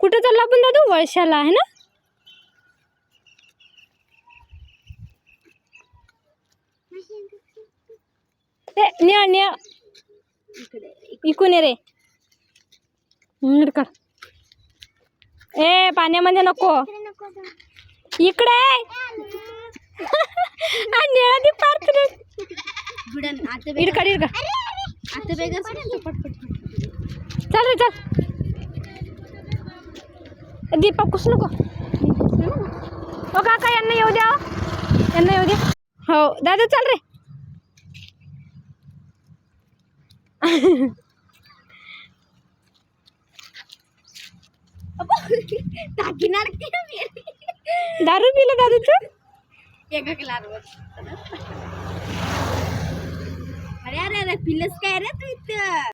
कुठे चालला आपण दादू? वळशाला आहे ना? न्या इकून ये रे. कर. ए पाण्यामध्ये नको इकडे. निळा दी पार्क रे. इडका चल रे चल. दीपक कुछ नको. ओ काका यांना येऊ द्या. यांना येऊ द्या. हो दादा चल रे. दारू पिलं दादू तू? अरे अरे अरे पिलस काय रे तू इथं?